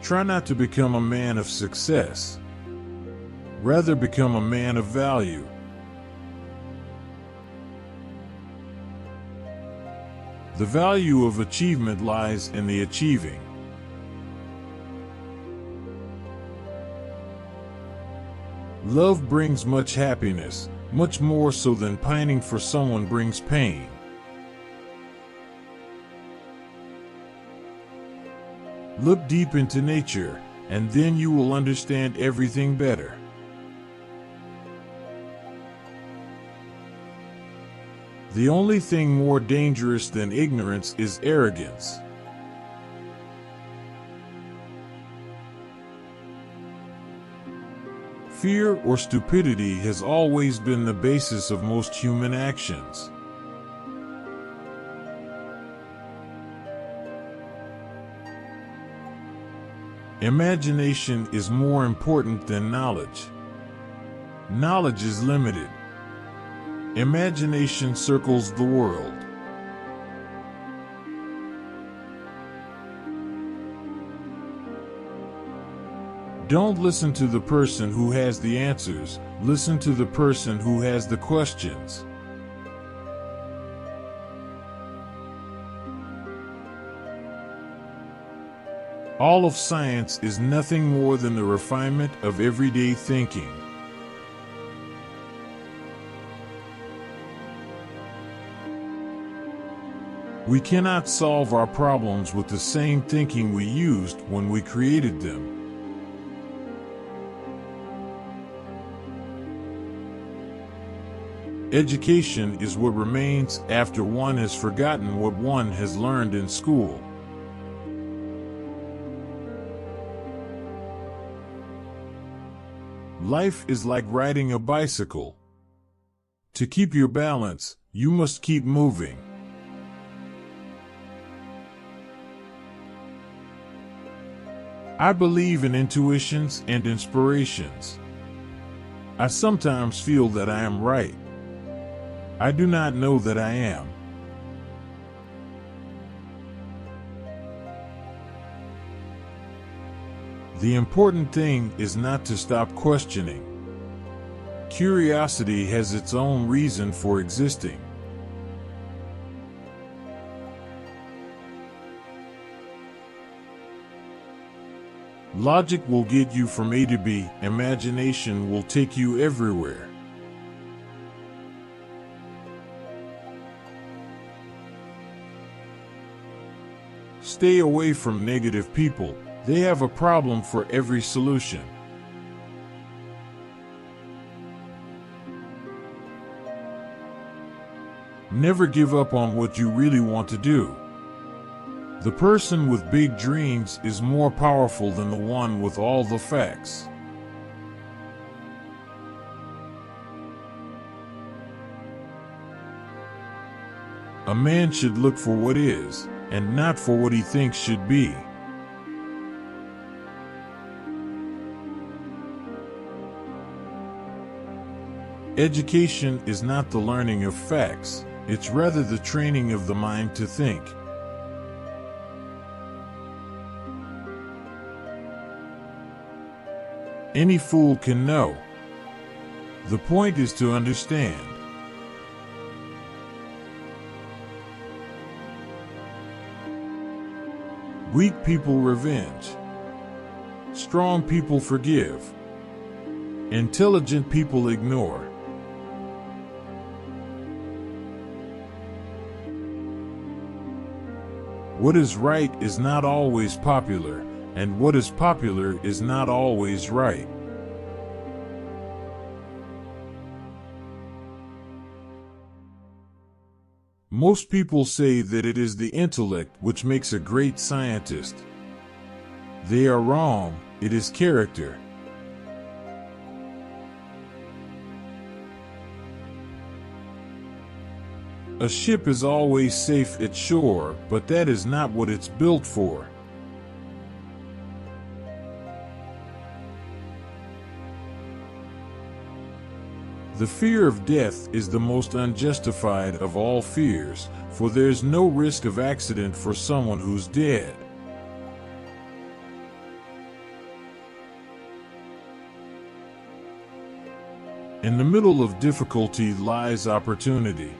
Try not to become a man of success. Rather, become a man of value. The value of achievement lies in the achieving. Love brings much happiness, much more so than pining for someone brings pain. Look deep into nature, and then you will understand everything better. The only thing more dangerous than ignorance is arrogance. Fear or stupidity has always been the basis of most human actions. Imagination is more important than knowledge. Knowledge is limited. Imagination circles the world. Don't listen to the person who has the answers, listen to the person who has the questions. All of science is nothing more than the refinement of everyday thinking. We cannot solve our problems with the same thinking we used when we created them. Education is what remains after one has forgotten what one has learned in school. Life is like riding a bicycle. To keep your balance, you must keep moving. I believe in intuitions and inspirations. I sometimes feel that I am right. I do not know that I am. The important thing is not to stop questioning. Curiosity has its own reason for existing. Logic will get you from A to B. Imagination will take you everywhere. Stay away from negative people. They have a problem for every solution. Never give up on what you really want to do. The person with big dreams is more powerful than the one with all the facts. A man should look for what is, and not for what he thinks should be. Education is not the learning of facts, it's rather the training of the mind to think. Any fool can know. The point is to understand. Weak people revenge. Strong people forgive. Intelligent people ignore. What is right is not always popular, and what is popular is not always right. Most people say that it is the intellect which makes a great scientist. They are wrong, it is character. A ship is always safe at shore, but that is not what it's built for. The fear of death is the most unjustified of all fears, for there's no risk of accident for someone who's dead. In the middle of difficulty lies opportunity.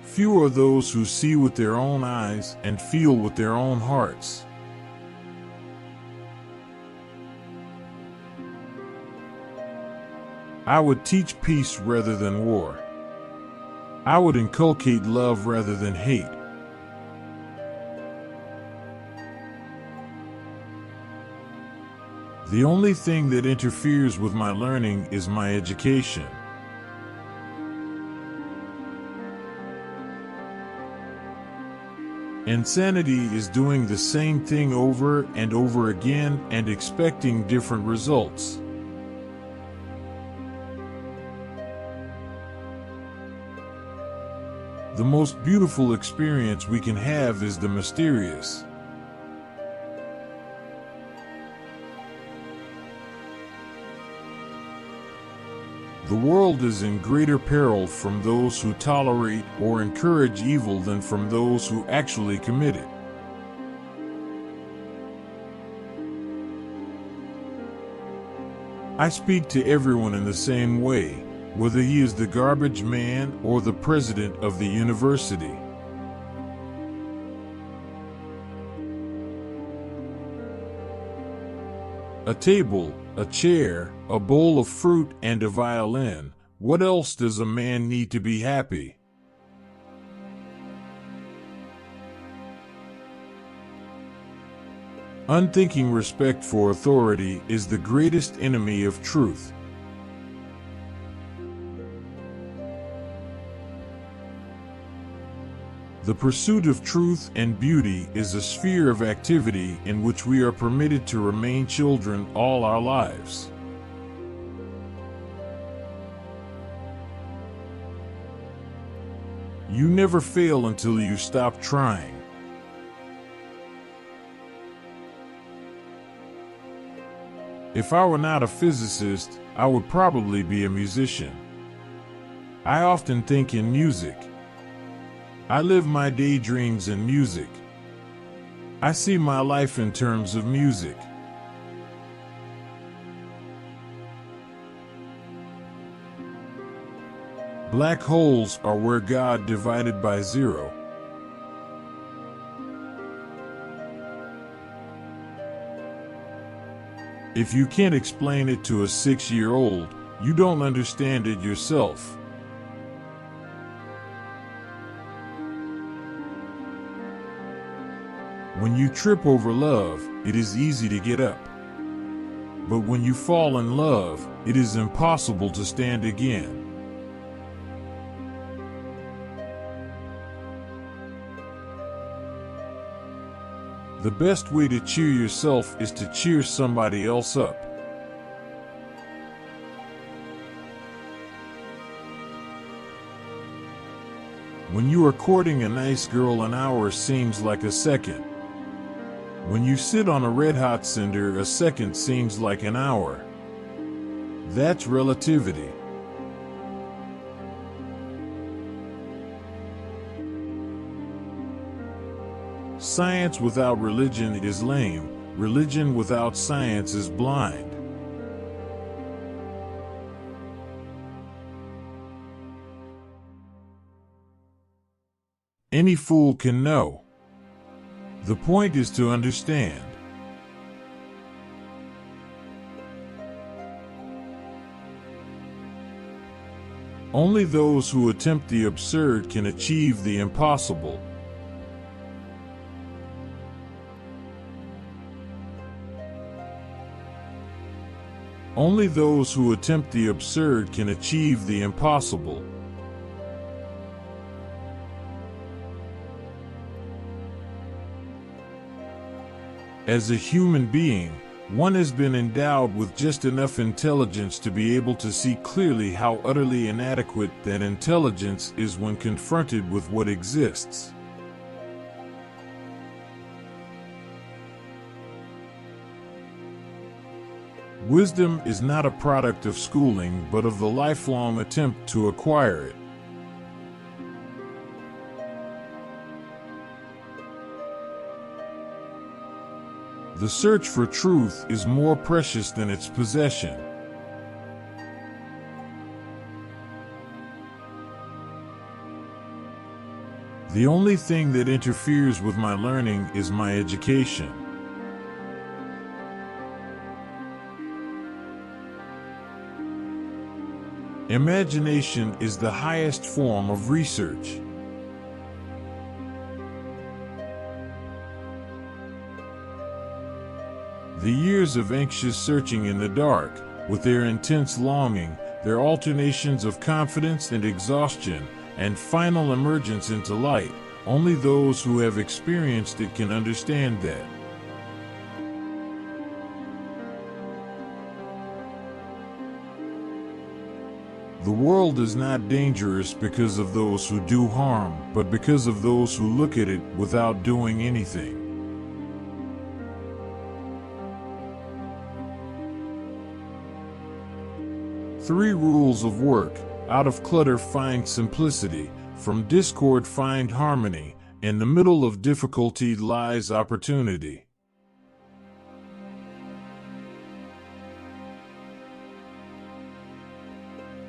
Few are those who see with their own eyes and feel with their own hearts. I would teach peace rather than war. I would inculcate love rather than hate. The only thing that interferes with my learning is my education. Insanity is doing the same thing over and over again and expecting different results. The most beautiful experience we can have is the mysterious. The world is in greater peril from those who tolerate or encourage evil than from those who actually commit it. I speak to everyone in the same way, whether he is the garbage man or the president of the university. A table, a chair, a bowl of fruit, and a violin. What else does a man need to be happy? Unthinking respect for authority is the greatest enemy of truth. The pursuit of truth and beauty is a sphere of activity in which we are permitted to remain children all our lives. You never fail until you stop trying. If I were not a physicist, I would probably be a musician. I often think in music. I live my daydreams in music. I see my life in terms of music. Black holes are where God divided by zero. If you can't explain it to a 6-year-old, you don't understand it yourself. When you trip over love, it is easy to get up. But when you fall in love, it is impossible to stand again. The best way to cheer yourself is to cheer somebody else up. When you are courting a nice girl, an hour seems like a second. When you sit on a red-hot cinder, a second seems like an hour. That's relativity. Science without religion is lame. Religion without science is blind. Any fool can know. The point is to understand. Only those who attempt the absurd can achieve the impossible. Only those who attempt the absurd can achieve the impossible. As a human being, one has been endowed with just enough intelligence to be able to see clearly how utterly inadequate that intelligence is when confronted with what exists. Wisdom is not a product of schooling, but of the lifelong attempt to acquire it. The search for truth is more precious than its possession. The only thing that interferes with my learning is my education. Imagination is the highest form of research. The years of anxious searching in the dark, with their intense longing, their alternations of confidence and exhaustion, and final emergence into light, only those who have experienced it can understand that. The world is not dangerous because of those who do harm, but because of those who look at it without doing anything. Three rules of work: out of clutter find simplicity, from discord find harmony, in the middle of difficulty lies opportunity.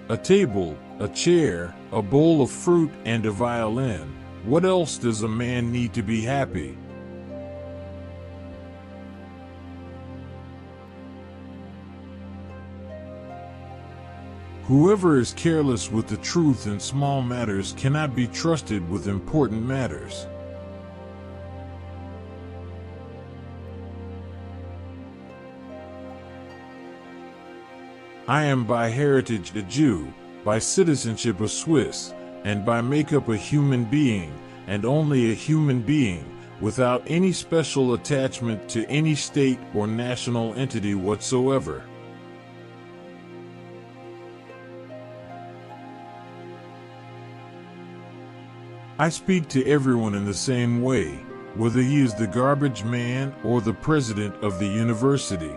A table, a chair, a bowl of fruit, and a violin. What else does a man need to be happy? Whoever is careless with the truth in small matters cannot be trusted with important matters. I am by heritage a Jew, by citizenship a Swiss, and by makeup a human being, and only a human being, without any special attachment to any state or national entity whatsoever. I speak to everyone in the same way, whether he is the garbage man or the president of the university.